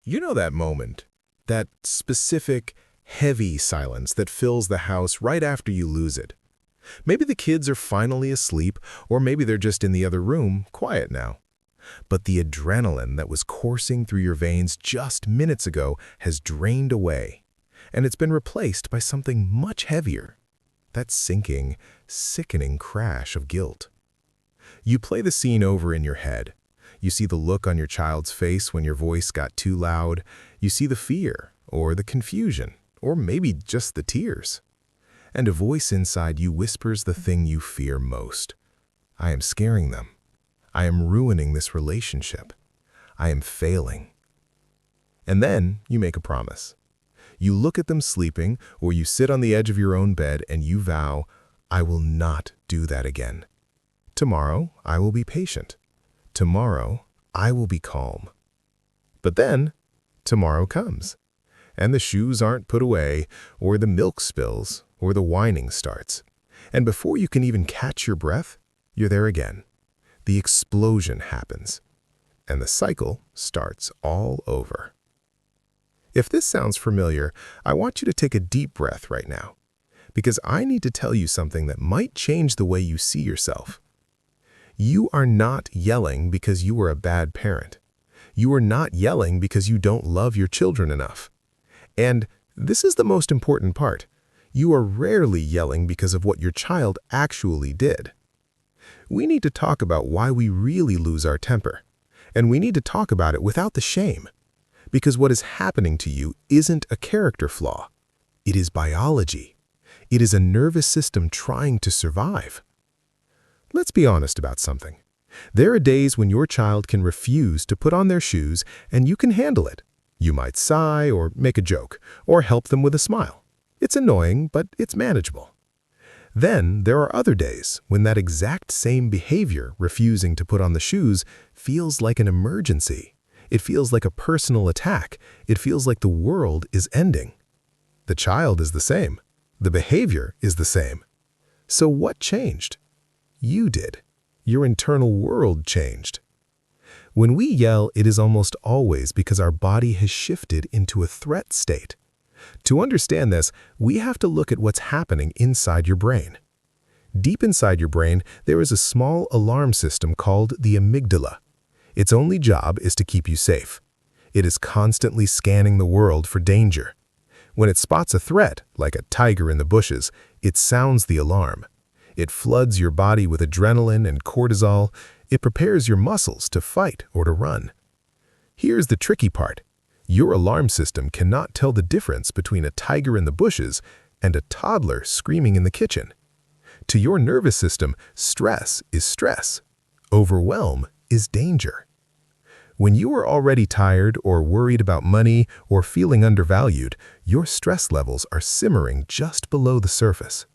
You know that moment, that specific, heavy silence that fills the house right after you lose it. Maybe the kids are finally asleep, or maybe they're just in the other room, quiet now. But the adrenaline that was coursing through your veins just minutes ago has drained away, and it's been replaced by something much heavier. That sinking, sickening crash of guilt. You play the scene over in your head. You see the look on your child's face when your voice got too loud. You see the fear, or the confusion, or maybe just the tears. And a voice inside you whispers the thing you fear most. I am scaring them. I am ruining this relationship. I am failing. And then you make a promise. You look at them sleeping, or you sit on the edge of your own bed and you vow, I will not do that again. Tomorrow, I will be patient. Tomorrow, I will be calm. But then, tomorrow comes, and the shoes aren't put away, or the milk spills, or the whining starts. And before you can even catch your breath, you're there again. The explosion happens, and the cycle starts all over. If this sounds familiar, I want you to take a deep breath right now, because I need to tell you something that might change the way you see yourself. You are not yelling because you are a bad parent. You are not yelling because you don't love your children enough. And this is the most important part. You are rarely yelling because of what your child actually did. We need to talk about why we really lose our temper. And we need to talk about it without the shame. Because what is happening to you isn't a character flaw. It is biology. It is a nervous system trying to survive. Let's be honest about something. There are days when your child can refuse to put on their shoes and you can handle it. You might sigh or make a joke or help them with a smile. It's annoying, but it's manageable. Then there are other days when that exact same behavior, refusing to put on the shoes, feels like an emergency. It feels like a personal attack. It feels like the world is ending. The child is the same. The behavior is the same. So what changed? You did. Your internal world changed. When we yell, it is almost always because our body has shifted into a threat state. To understand this, we have to look at what's happening inside your brain. Deep inside your brain, there is a small alarm system called the amygdala. Its only job is to keep you safe. It is constantly scanning the world for danger. When it spots a threat, like a tiger in the bushes, it sounds the alarm. It floods your body with adrenaline and cortisol. It prepares your muscles to fight or to run. Here's the tricky part. Your alarm system cannot tell the difference between a tiger in the bushes and a toddler screaming in the kitchen. To your nervous system, stress is stress. Overwhelm is danger. When you are already tired or worried about money or feeling undervalued, your stress levels are simmering just below the surface.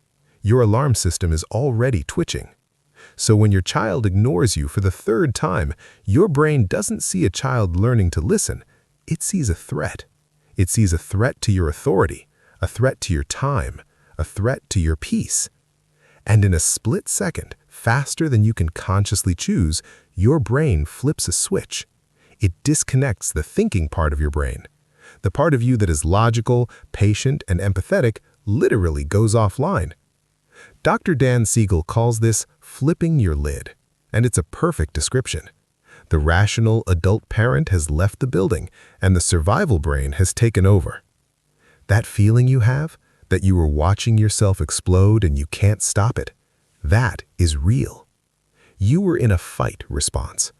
Your alarm system is already twitching. So when your child ignores you for the third time, your brain doesn't see a child learning to listen. It sees a threat. It sees a threat to your authority, a threat to your time, a threat to your peace. And in a split second, faster than you can consciously choose, your brain flips a switch. It disconnects the thinking part of your brain. The part of you that is logical, patient, and empathetic literally goes offline. Dr. Dan Siegel calls this flipping your lid, and it's a perfect description. The rational adult parent has left the building, and the survival brain has taken over. That feeling you have, that you are watching yourself explode and you can't stop it, that is real. You were in a fight response.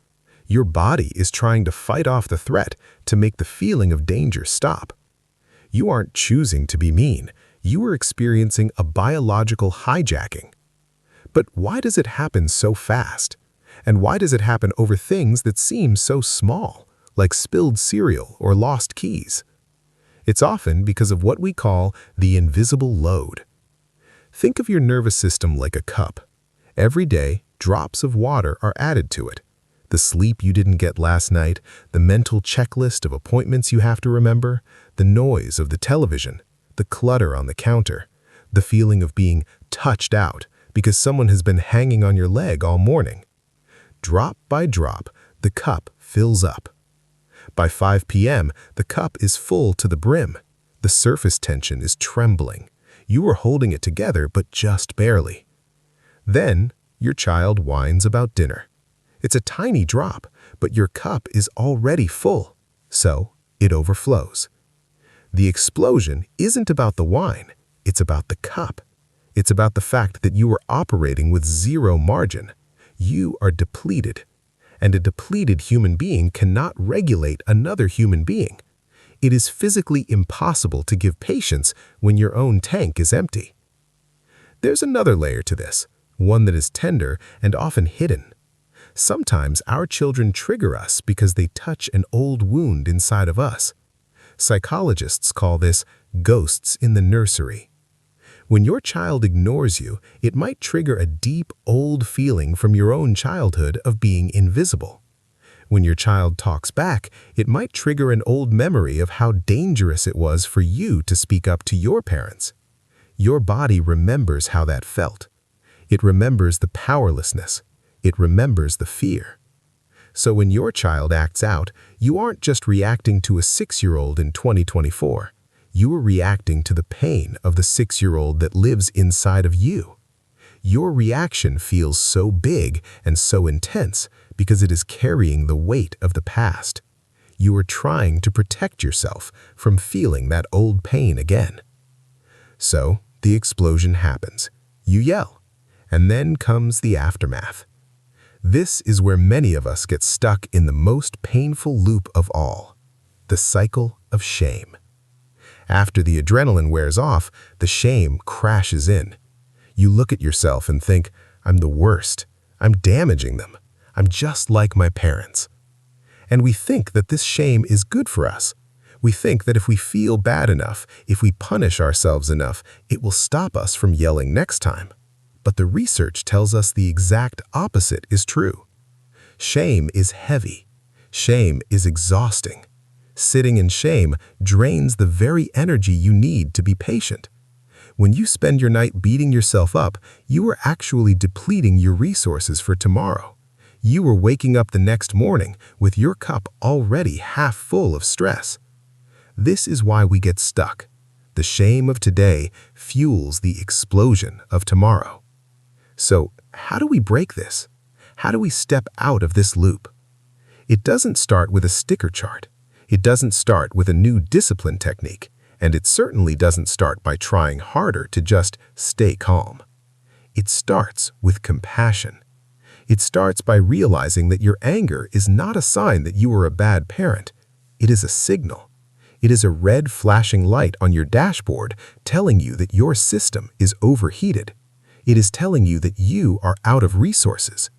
Your body is trying to fight off the threat to make the feeling of danger stop. You aren't choosing to be mean. You are experiencing a biological hijacking. But why does it happen so fast? And why does it happen over things that seem so small, like spilled cereal or lost keys? It's often because of what we call the invisible load. Think of your nervous system like a cup. Every day, drops of water are added to it. The sleep you didn't get last night, the mental checklist of appointments you have to remember, the noise of the television, the clutter on the counter, the feeling of being touched out because someone has been hanging on your leg all morning. Drop by drop, the cup fills up. By 5 p.m., the cup is full to the brim. The surface tension is trembling. You are holding it together, but just barely. Then, your child whines about dinner. It's a tiny drop, but your cup is already full, so it overflows. The explosion isn't about the wine, it's about the cup. It's about the fact that you are operating with zero margin. You are depleted, and a depleted human being cannot regulate another human being. It is physically impossible to give patience when your own tank is empty. There's another layer to this, one that is tender and often hidden. Sometimes our children trigger us because they touch an old wound inside of us. Psychologists call this ghosts in the nursery. When your child ignores you, it might trigger a deep, old feeling from your own childhood of being invisible. When your child talks back, it might trigger an old memory of how dangerous it was for you to speak up to your parents. Your body remembers how that felt. It remembers the powerlessness. It remembers the fear. So when your child acts out, you aren't just reacting to a 6-year-old in 2024. You are reacting to the pain of the 6-year-old that lives inside of you. Your reaction feels so big and so intense because it is carrying the weight of the past. You are trying to protect yourself from feeling that old pain again. So the explosion happens. You yell, and then comes the aftermath. This is where many of us get stuck in the most painful loop of all, the cycle of shame. After the adrenaline wears off, the shame crashes in. You look at yourself and think, I'm the worst. I'm damaging them. I'm just like my parents. And we think that this shame is good for us. We think that if we feel bad enough, if we punish ourselves enough, it will stop us from yelling next time. But the research tells us the exact opposite is true. Shame is heavy. Shame is exhausting. Sitting in shame drains the very energy you need to be patient. When you spend your night beating yourself up, you are actually depleting your resources for tomorrow. You are waking up the next morning with your cup already half full of stress. This is why we get stuck. The shame of today fuels the explosion of tomorrow. So, how do we break this? How do we step out of this loop? It doesn't start with a sticker chart. It doesn't start with a new discipline technique, and it certainly doesn't start by trying harder to just stay calm. It starts with compassion. It starts by realizing that your anger is not a sign that you are a bad parent. It is a signal. It is a red flashing light on your dashboard telling you that your system is overheated. It is telling you that you are out of resources.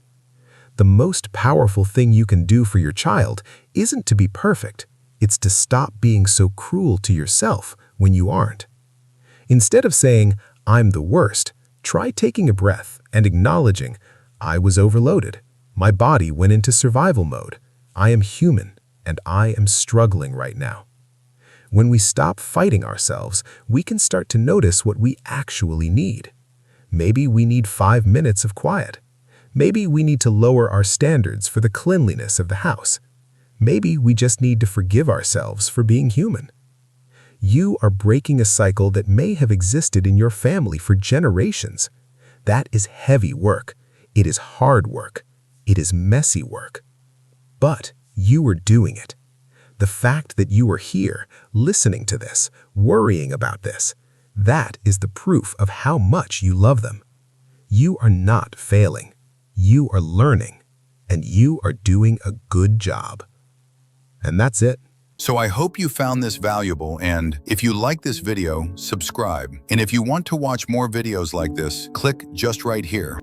The most powerful thing you can do for your child isn't to be perfect. It's to stop being so cruel to yourself when you aren't. Instead of saying, I'm the worst, try taking a breath and acknowledging, I was overloaded. My body went into survival mode. I am human, and I am struggling right now. When we stop fighting ourselves, we can start to notice what we actually need. Maybe we need 5 minutes of quiet. Maybe we need to lower our standards for the cleanliness of the house. Maybe we just need to forgive ourselves for being human. You are breaking a cycle that may have existed in your family for generations. That is heavy work. It is hard work. It is messy work. But you are doing it. The fact that you are here, listening to this, worrying about this, that is the proof of how much you love them. You are not failing. You are learning, and you are doing a good job. And that's it. So I hope you found this valuable, and if you like this video, subscribe. And if you want to watch more videos like this, click just right here.